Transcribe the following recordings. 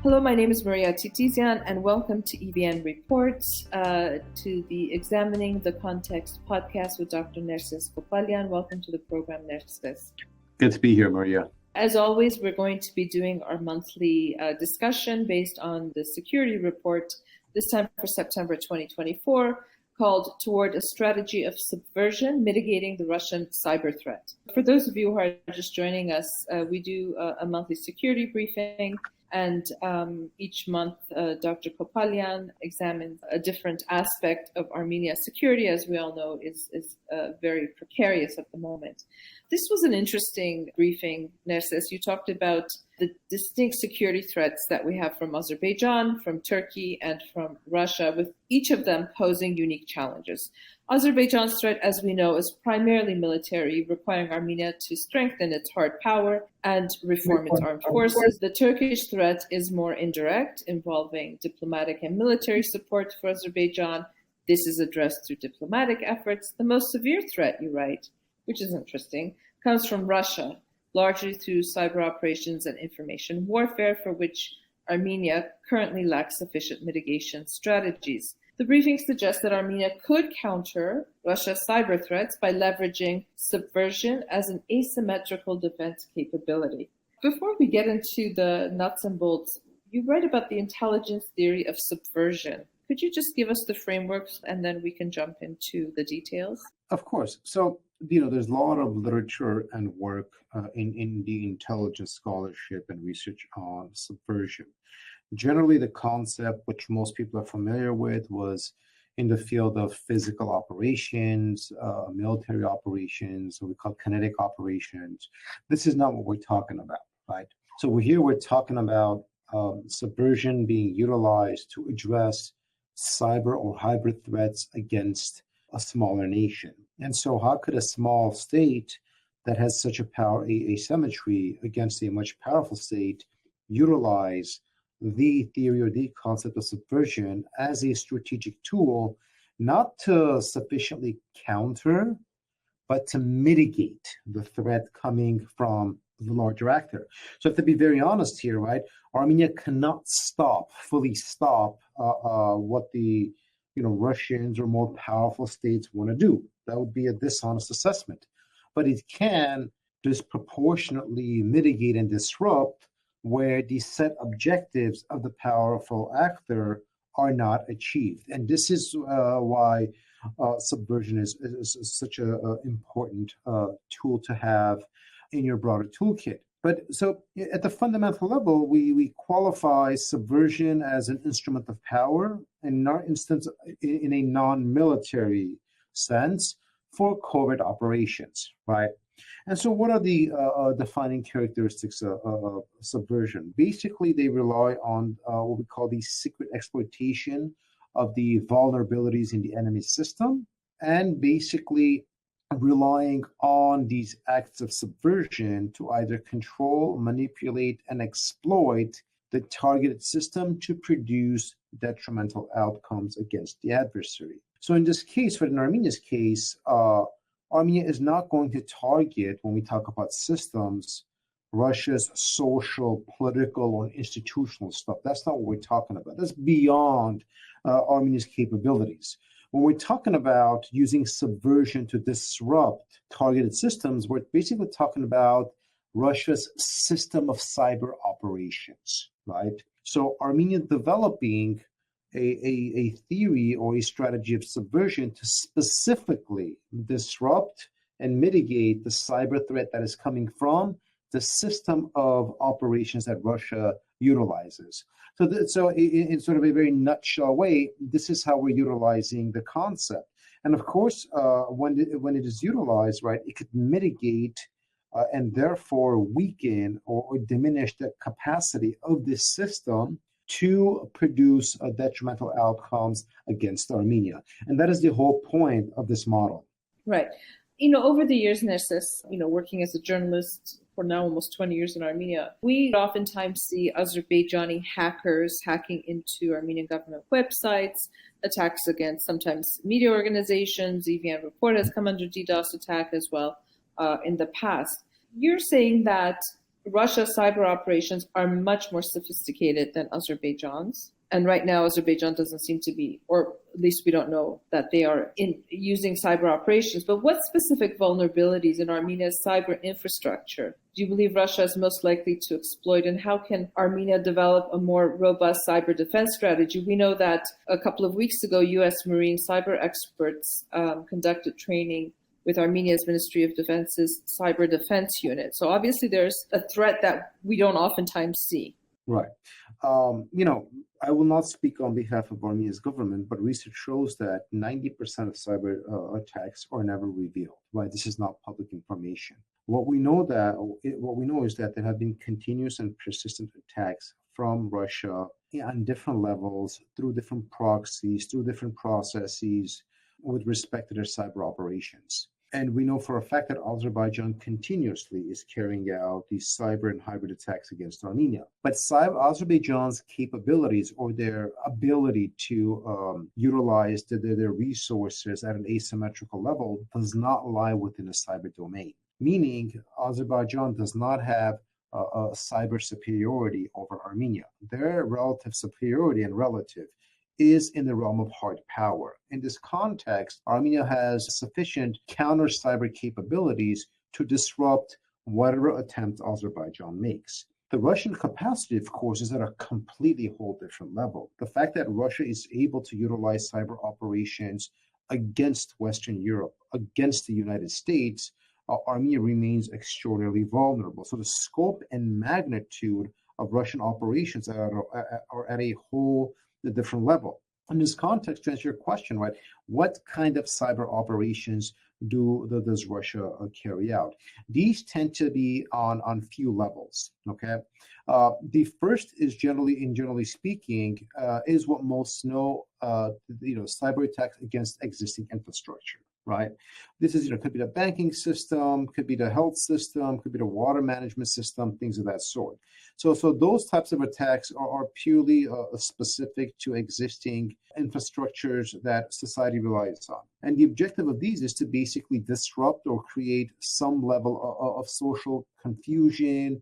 Hello, my name is Maria Titizian, and welcome to EVN Reports, to the Examining the Context podcast with Dr. Nerses Kopalyan. Welcome to the program, Nerses. Good to be here, Maria. As always, we're going to be doing our monthly discussion based on the security report, this time for September 2024, called Toward a Strategy of Subversion, Mitigating the Russian Cyber Threat. For those of you who are just joining us, we do a monthly security briefing. And each month, Dr. Kopalyan examines a different aspect of Armenia's security, as we all know, is very precarious at the moment. This was an interesting briefing, Nerses. You talked about the distinct security threats that we have from Azerbaijan, from Turkey, and from Russia, with each of them posing unique challenges. Azerbaijan's threat, as we know, is primarily military, requiring Armenia to strengthen its hard power and reform its armed forces. The Turkish threat is more indirect, involving diplomatic and military support for Azerbaijan. This is addressed through diplomatic efforts. The most severe threat, you write, which is interesting, comes from Russia, largely through cyber operations and information warfare, for which Armenia currently lacks sufficient mitigation strategies. The briefing suggests that Armenia could counter Russia's cyber threats by leveraging subversion as an asymmetrical defense capability. Before we get into the nuts and bolts, you write about the intelligence theory of subversion. Could you just give us the frameworks and then we can jump into the details? Of course. So, there's a lot of literature and work in the intelligence scholarship and research on subversion. Generally, the concept, which most people are familiar with, was in the field of physical operations, military operations, what we call kinetic operations. This is not what we're talking about, right? So we're talking about subversion being utilized to address cyber or hybrid threats against a smaller nation. And so how could a small state that has such a power asymmetry against a much powerful state utilize the theory or the concept of subversion as a strategic tool, not to sufficiently counter, but to mitigate the threat coming from the larger actor? So to be very honest here, right, Armenia cannot fully stop what the Russians or more powerful states want to do. That would be a dishonest assessment. But it can disproportionately mitigate and disrupt where the set objectives of the powerful actor are not achieved. And this is why subversion is such an important tool to have in your broader toolkit. But so at the fundamental level, we qualify subversion as an instrument of power, in our instance, in a non-military sense, for covert operations, right? And so what are the defining characteristics of subversion? Basically, they rely on what we call the secret exploitation of the vulnerabilities in the enemy system, and basically relying on these acts of subversion to either control, manipulate, and exploit the targeted system to produce detrimental outcomes against the adversary. So in this case, in Armenia's case, Armenia is not going to target, when we talk about systems, Russia's social, political, or institutional stuff. That's not what we're talking about. That's beyond Armenia's capabilities. When we're talking about using subversion to disrupt targeted systems, we're basically talking about Russia's system of cyber operations, right? So Armenia developing a theory or a strategy of subversion to specifically disrupt and mitigate the cyber threat that is coming from the system of operations that Russia utilizes. So in sort of a very nutshell way, this is how we're utilizing the concept. And of course, when it is utilized, right, it could mitigate and therefore weaken or diminish the capacity of this system to produce detrimental outcomes against Armenia. And that is the whole point of this model. Right. Over the years, Nerses, working as a journalist for now almost 20 years in Armenia, we oftentimes see Azerbaijani hackers hacking into Armenian government websites, attacks against sometimes media organizations. EVN Report has come under DDoS attack as well in the past. You're saying that Russia's cyber operations are much more sophisticated than Azerbaijan's. And right now, Azerbaijan doesn't seem to be, or at least we don't know that they are using cyber operations. But what specific vulnerabilities in Armenia's cyber infrastructure do you believe Russia is most likely to exploit? And how can Armenia develop a more robust cyber defense strategy? We know that a couple of weeks ago, U.S. Marine cyber experts conducted training with Armenia's Ministry of Defense's Cyber Defense Unit. So obviously there's a threat that we don't oftentimes see. Right. I will not speak on behalf of Armenia's government, but research shows that 90% of cyber attacks are never revealed. Right. This is not public information. What we know is that there have been continuous and persistent attacks from Russia on different levels, through different proxies, through different processes, with respect to their cyber operations. And we know for a fact that Azerbaijan continuously is carrying out these cyber and hybrid attacks against Armenia. But Azerbaijan's capabilities, or their ability to utilize their resources at an asymmetrical level, does not lie within the cyber domain. Meaning, Azerbaijan does not have a cyber superiority over Armenia. Their relative superiority and relative is in the realm of hard power. In this context, Armenia has sufficient counter-cyber capabilities to disrupt whatever attempt Azerbaijan makes. The Russian capacity, of course, is at a completely whole different level. The fact that Russia is able to utilize cyber operations against Western Europe, against the United States, Armenia remains extraordinarily vulnerable. So the scope and magnitude of Russian operations are at a whole different level. In this context, to answer your question, right, what kind of cyber operations does Russia carry out? These tend to be on few levels. Okay, the first is generally speaking, is what most know. Cyber attacks against existing infrastructure. Right. This is, could be the banking system, could be the health system, could be the water management system, things of that sort. So those types of attacks are purely specific to existing infrastructures that society relies on. And the objective of these is to basically disrupt or create some level of social confusion,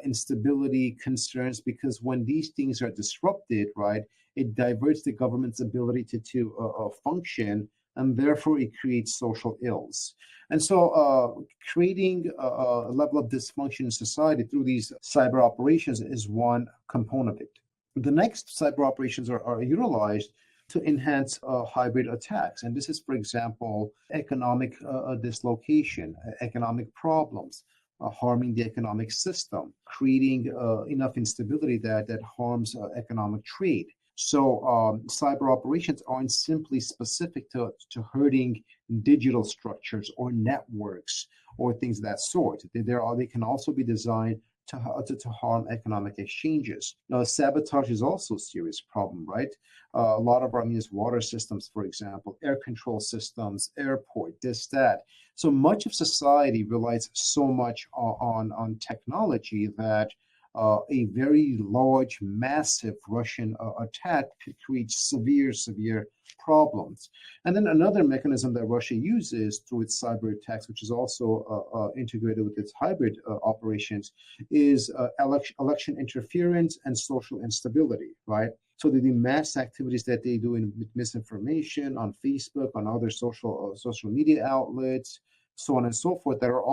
instability, concerns, because when these things are disrupted, right, it diverts the government's ability to function, and therefore it creates social ills. And so creating a level of dysfunction in society through these cyber operations is one component of it. The next cyber operations are utilized to enhance hybrid attacks. And this is, for example, economic dislocation, economic problems, harming the economic system, creating enough instability that harms economic trade. So cyber operations aren't simply specific to hurting digital structures or networks or things of that sort. They can also be designed to harm economic exchanges. Now, sabotage is also a serious problem, right? A lot of Armenia's water systems, for example, air control systems, airport, that. So much of society relies so much on technology that a very large, massive Russian attack could create severe problems. And then another mechanism that Russia uses through its cyber attacks, which is also integrated with its hybrid operations, is election interference and social instability, right? So the mass activities that they do with misinformation on Facebook, on other social media outlets, so on and so forth, they are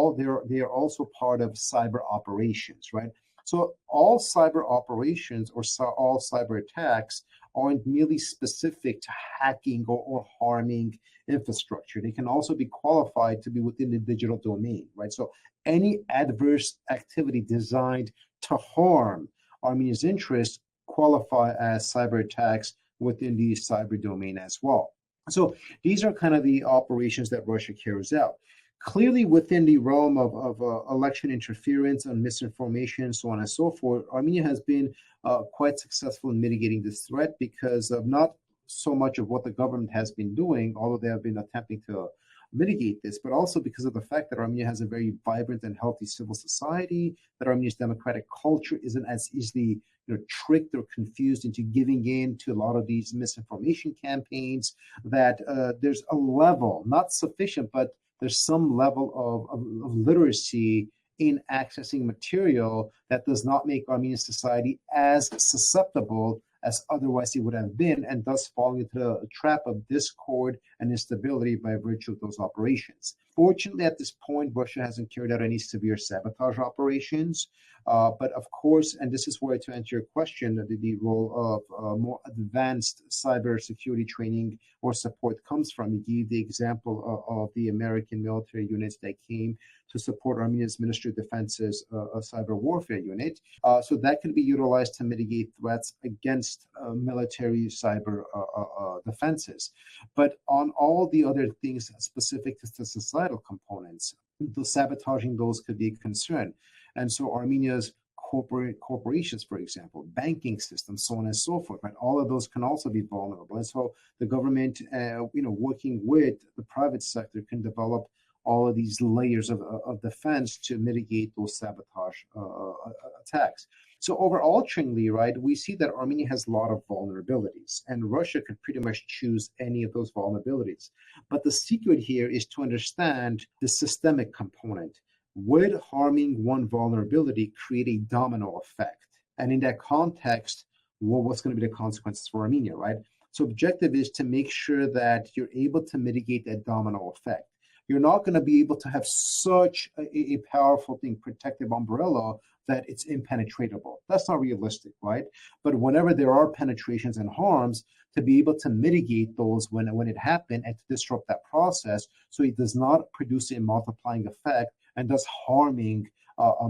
also part of cyber operations, right? So all cyber operations or all cyber attacks aren't merely specific to hacking or harming infrastructure. They can also be qualified to be within the digital domain, right? So any adverse activity designed to harm Armenia's interests qualify as cyber attacks within the cyber domain as well. So these are kind of the operations that Russia carries out. Clearly, within the realm of election interference and misinformation, so on and so forth, Armenia has been quite successful in mitigating this threat because of not so much of what the government has been doing, although they have been attempting to mitigate this, but also because of the fact that Armenia has a very vibrant and healthy civil society, that Armenia's democratic culture isn't as easily tricked or confused into giving in to a lot of these misinformation campaigns, that there's a level, not sufficient, but there's some level of literacy in accessing material that does not make Armenian society as susceptible as otherwise it would have been, and thus falling into the trap of discord and instability by virtue of those operations. Fortunately, at this point, Russia hasn't carried out any severe sabotage operations. But of course, and this is where, to answer your question, the role of more advanced cybersecurity training or support comes from. You gave the example of the American military units that came to support Armenia's Ministry of Defense's cyber warfare unit. So that can be utilized to mitigate threats against military cyber defenses. But on all the other things specific to societal components, the sabotaging those could be a concern. And so Armenia's corporations, for example, banking systems, so on and so forth, right? All of those can also be vulnerable. And so the government, working with the private sector, can develop all of these layers of defense to mitigate those sabotage attacks. So overarchingly, right, we see that Armenia has a lot of vulnerabilities, and Russia could pretty much choose any of those vulnerabilities. But the secret here is to understand the systemic component. Would harming one vulnerability create a domino effect? And in that context, what's going to be the consequences for Armenia, right? So objective is to make sure that you're able to mitigate that domino effect. You're not going to be able to have such a powerful thing, protective umbrella, that it's impenetrable. That's not realistic, right? But whenever there are penetrations and harms, to be able to mitigate those when it happened and to disrupt that process so it does not produce a multiplying effect and thus harming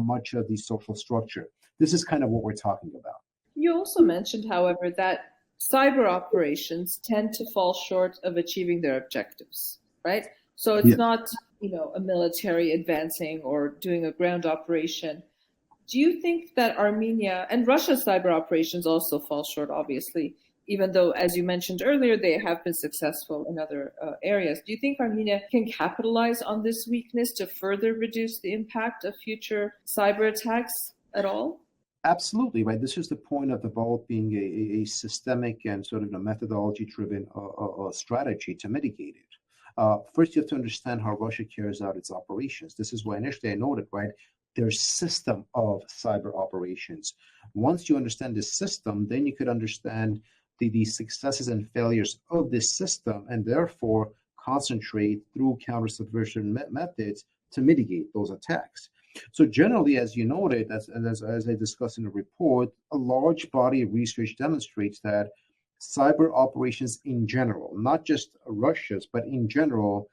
much of the social structure. This is kind of what we're talking about. You also mentioned, however, that cyber operations tend to fall short of achieving their objectives, right? So it's not, a military advancing or doing a ground operation. Do you think that Armenia and Russia's cyber operations also fall short, obviously, even though, as you mentioned earlier, they have been successful in other areas? Do you think Armenia can capitalize on this weakness to further reduce the impact of future cyber attacks at all? Absolutely, right. This is the point of developing a systemic and sort of a methodology-driven strategy to mitigate it. First, you have to understand how Russia carries out its operations. This is why initially I noted, right, their system of cyber operations. Once you understand this system, then you could understand the successes and failures of this system, and therefore concentrate through counter-subversion methods to mitigate those attacks. So generally, as you noted, as I discussed in the report, a large body of research demonstrates that cyber operations in general, not just Russia's, but in general,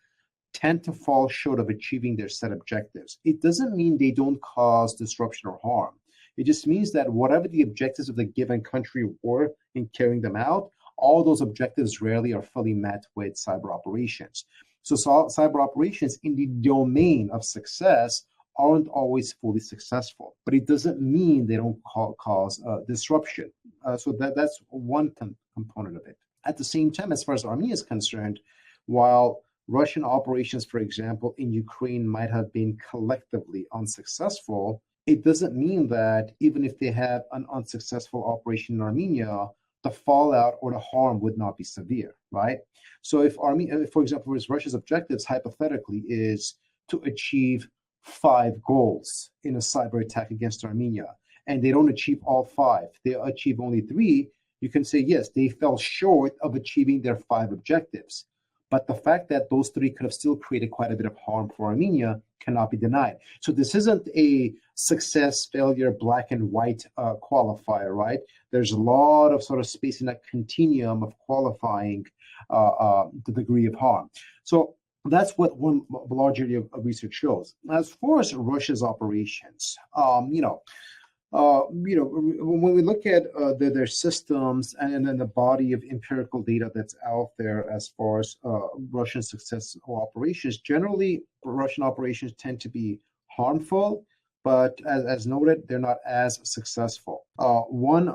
tend to fall short of achieving their set objectives. It doesn't mean they don't cause disruption or harm. It just means that whatever the objectives of the given country were in carrying them out, all those objectives rarely are fully met with cyber operations. So cyber operations in the domain of success aren't always fully successful, but it doesn't mean they don't cause disruption. So that's one component of it. At the same time, as far as Armenia is concerned, while Russian operations, for example, in Ukraine might have been collectively unsuccessful, it doesn't mean that even if they have an unsuccessful operation in Armenia, the fallout or the harm would not be severe, right? So if Armenia, for example, Russia's objectives hypothetically is to achieve 5 goals in a cyber attack against Armenia, and they don't achieve all 5, they achieve only 3, you can say, yes, they fell short of achieving their 5 objectives. But the fact that those 3 could have still created quite a bit of harm for Armenia cannot be denied. So this isn't a success, failure, black and white qualifier, right? There's a lot of sort of space in that continuum of qualifying the degree of harm. So that's what one large area of research shows. As far as Russia's operations, when we look at their systems and then the body of empirical data that's out there as far as Russian successful operations, generally Russian operations tend to be harmful, but as noted, they're not as successful. One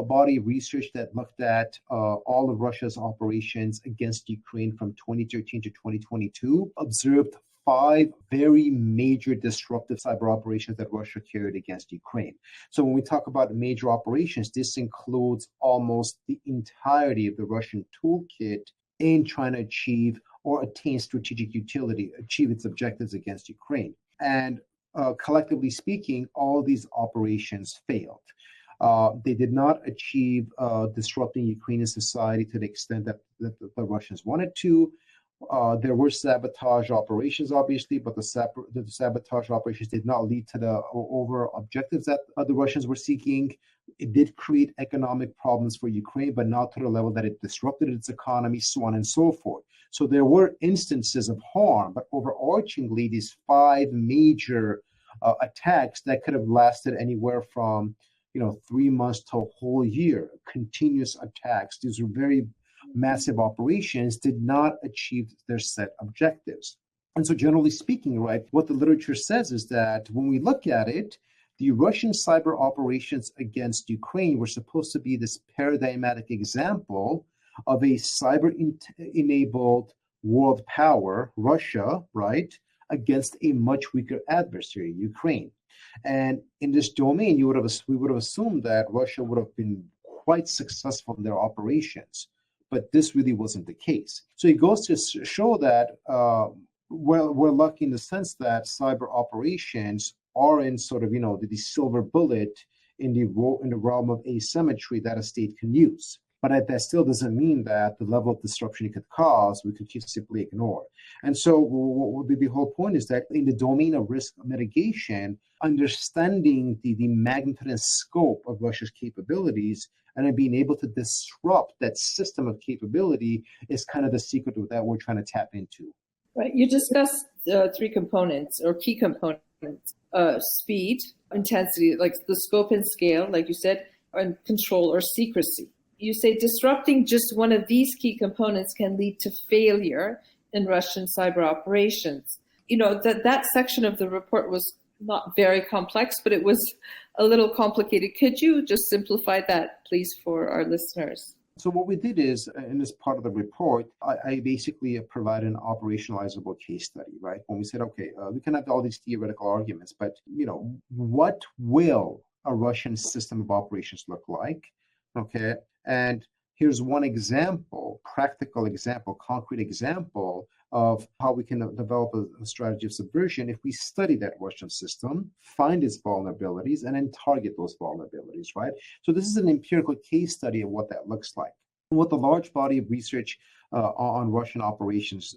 body of research that looked at all of Russia's operations against Ukraine from 2013 to 2022 observed 5 very major disruptive cyber operations that Russia carried against Ukraine. So when we talk about major operations, this includes almost the entirety of the Russian toolkit in trying to achieve or attain strategic utility, achieve its objectives against Ukraine. And collectively speaking, all these operations failed. They did not achieve disrupting Ukrainian society to the extent that the Russians wanted to. There were sabotage operations, obviously, but the sabotage operations did not lead to the overall objectives that the Russians were seeking. It did create economic problems for Ukraine, but not to the level that it disrupted its economy, so on and so forth. So there were instances of harm, but overarchingly, these 5 major attacks that could have lasted anywhere from 3 months to a whole year, continuous attacks. These were very massive operations, did not achieve their set objectives. And so generally speaking, right, what the literature says is that when we look at it, the Russian cyber operations against Ukraine were supposed to be this paradigmatic example of a cyber-enabled world power, Russia, right, against a much weaker adversary, Ukraine. And in this domain, we would have assumed that Russia would have been quite successful in their operations. But this really wasn't the case. So it goes to show that we're lucky in the sense that cyber operations are in sort of, the silver bullet in the realm of asymmetry that a state can use. But that still doesn't mean that the level of disruption it could cause, we could just simply ignore. And so the whole point is that in the domain of risk mitigation, understanding the magnitude and scope of Russia's capabilities and then being able to disrupt that system of capability is kind of the secret that we're trying to tap into. Right. You discussed 3 components or key components: speed, intensity, like the scope and scale, like you said, and control or secrecy. You say disrupting just one of these key components can lead to failure in Russian cyber operations. That section of the report was not very complex, but it was a little complicated. Could you just simplify that, please, for our listeners? So what we did is, in this part of the report, I basically provide an operationalizable case study, right? When we said, okay, we can have all these theoretical arguments, but, what will a Russian system of operations look like? Okay, and here's one example, practical example, concrete example of how we can develop a strategy of subversion if we study that Russian system, find its vulnerabilities, and then target those vulnerabilities, right? So this is an empirical case study of what that looks like. What the large body of research on Russian operations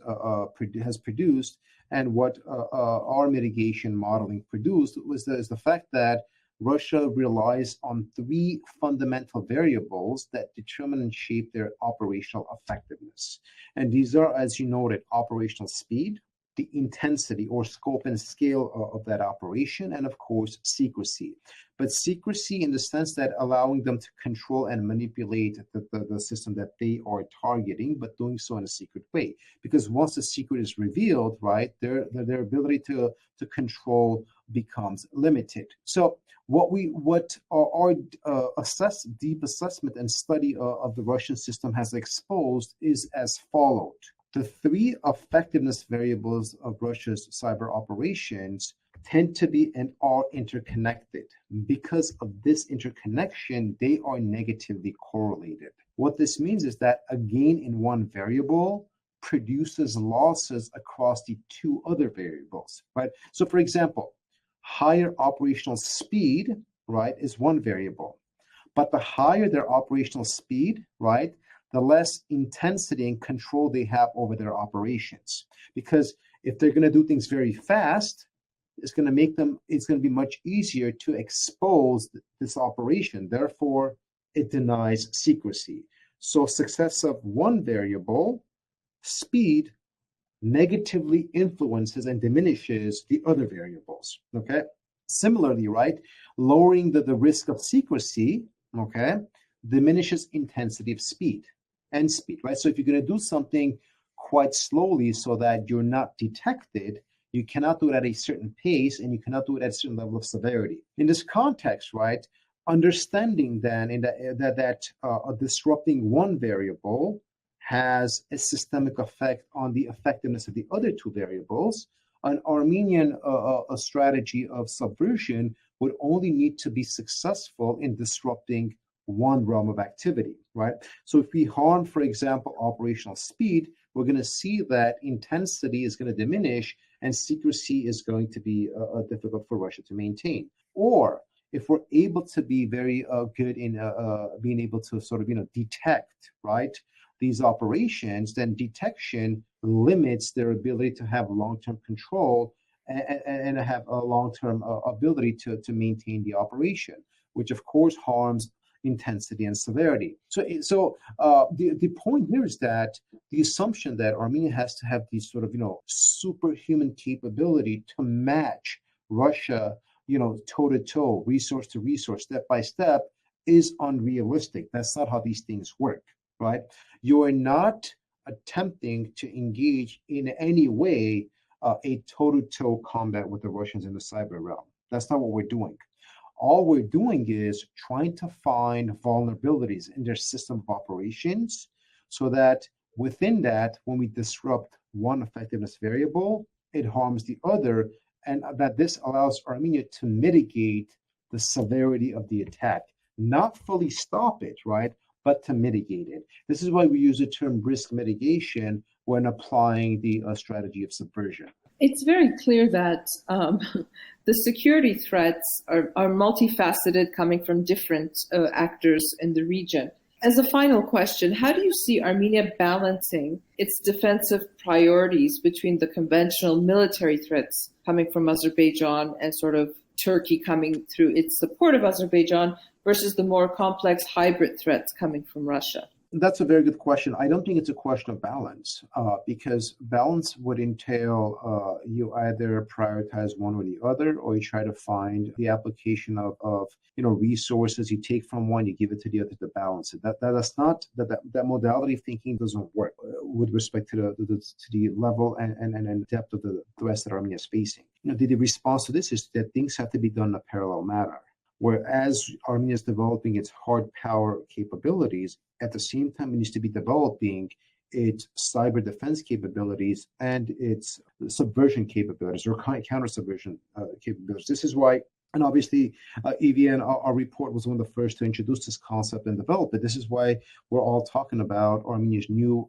has produced, and what our mitigation modeling produced, is the fact that Russia relies on 3 fundamental variables that determine and shape their operational effectiveness. And these are, as you noted, operational speed, the intensity or scope and scale of that operation, and of course, secrecy. But secrecy in the sense that allowing them to control and manipulate the system that they are targeting, but doing so in a secret way. Because once the secret is revealed, right, their ability to control becomes limited. So what our deep assessment and study of the Russian system has exposed is as followed. The 3 effectiveness variables of Russia's cyber operations tend to be and are interconnected. Because of this interconnection, they are negatively correlated. What this means is that a gain in one variable produces losses across the 2 other variables, right? So for example, higher operational speed, right, is one variable. But the higher their operational speed, right, the less intensity and control they have over their operations. Because if they're going to do things very fast, it's going to be much easier to expose this operation. Therefore, it denies secrecy. So success of one variable, speed, negatively influences and diminishes the other variables, okay? Similarly, right, lowering the risk of secrecy, okay, diminishes intensity of speed, right? So if you're going to do something quite slowly so that you're not detected, you cannot do it at a certain pace and you cannot do it at a certain level of severity. In this context, right, understanding then that disrupting one variable has a systemic effect on the effectiveness of the other 2 variables, an Armenian a strategy of subversion would only need to be successful in disrupting one realm of activity, right? So if we harm, for example, operational speed, we're going to see that intensity is going to diminish and secrecy is going to be difficult for Russia to maintain. Or if we're able to be very good in being able to sort of, detect, right, these operations, then detection limits their ability to have long-term control and have a long-term ability to maintain the operation, which of course harms intensity and severity. So the point here is that the assumption that Armenia has to have these sort of, superhuman capability to match Russia, toe to toe, resource to resource, step by step, is unrealistic. That's not how these things work, right? You are not attempting to engage in any way a toe to toe combat with the Russians in the cyber realm. That's not what we're doing. All we're doing is trying to find vulnerabilities in their system of operations so that within that, when we disrupt one effectiveness variable, it harms the other, and that this allows Armenia to mitigate the severity of the attack, not fully stop it, right, but to mitigate it. This is why we use the term risk mitigation when applying the strategy of subversion. It's very clear that the security threats are multifaceted, coming from different actors in the region. As a final question, how do you see Armenia balancing its defensive priorities between the conventional military threats coming from Azerbaijan and sort of Turkey coming through its support of Azerbaijan versus the more complex hybrid threats coming from Russia? That's a very good question. I don't think it's a question of balance, because balance would entail you either prioritize one or the other, or you try to find the application of resources. You take from one, you give it to the other to balance it. That's not that modality of thinking doesn't work with respect to the level and depth of the threats that Armenia is facing. The response to this is that things have to be done in a parallel manner. Whereas Armenia is developing its hard power capabilities, at the same time it needs to be developing its cyber defense capabilities and its subversion capabilities or counter-subversion capabilities. This is why, and obviously EVN, our report was one of the first to introduce this concept and develop it. This is why we're all talking about Armenia's new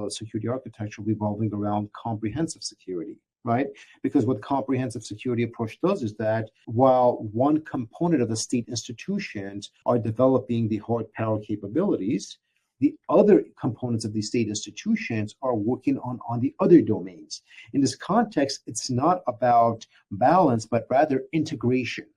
security architecture revolving around comprehensive security. Right? Because what comprehensive security approach does is that while one component of the state institutions are developing the hard power capabilities, the other components of the state institutions are working on the other domains. In this context, it's not about balance, but rather integration,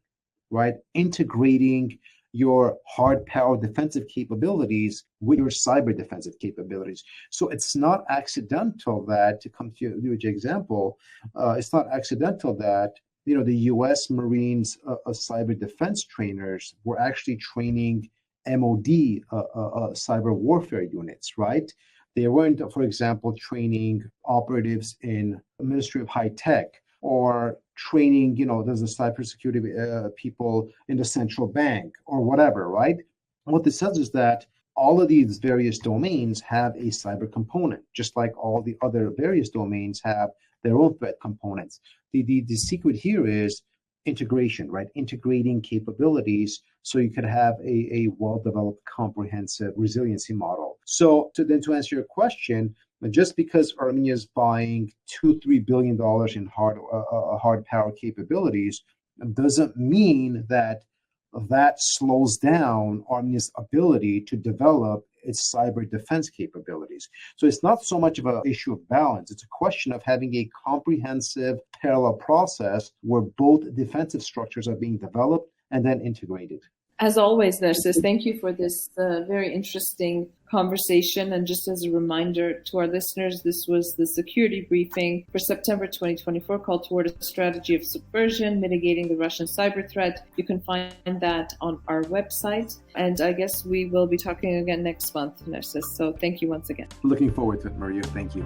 right? Integrating your hard power defensive capabilities with your cyber defensive capabilities. So it's not accidental that, to come to your example, it's not accidental that the U.S. Marines cyber defense trainers were actually training MOD cyber warfare units, right? They weren't, for example, training operatives in the Ministry of High Tech, or training, there's a cybersecurity people in the central bank or whatever, right? What this says is that all of these various domains have a cyber component, just like all the other various domains have their own threat components. The secret here is integration, right? Integrating capabilities so you could have a well-developed, comprehensive resiliency model. So to answer your question, just because Armenia is buying $2-3 billion in hard power capabilities doesn't mean that slows down Armenia's ability to develop its cyber defense capabilities. So it's not so much of an issue of balance. It's a question of having a comprehensive parallel process where both defensive structures are being developed and then integrated. As always, Nerses, thank you for this very interesting conversation. And just as a reminder to our listeners, this was the security briefing for September 2024 called Toward a Strategy of Subversion, Mitigating the Russian Cyber Threat. You can find that on our website. And I guess we will be talking again next month, Nerses. So thank you once again. Looking forward to it, Maria. Thank you.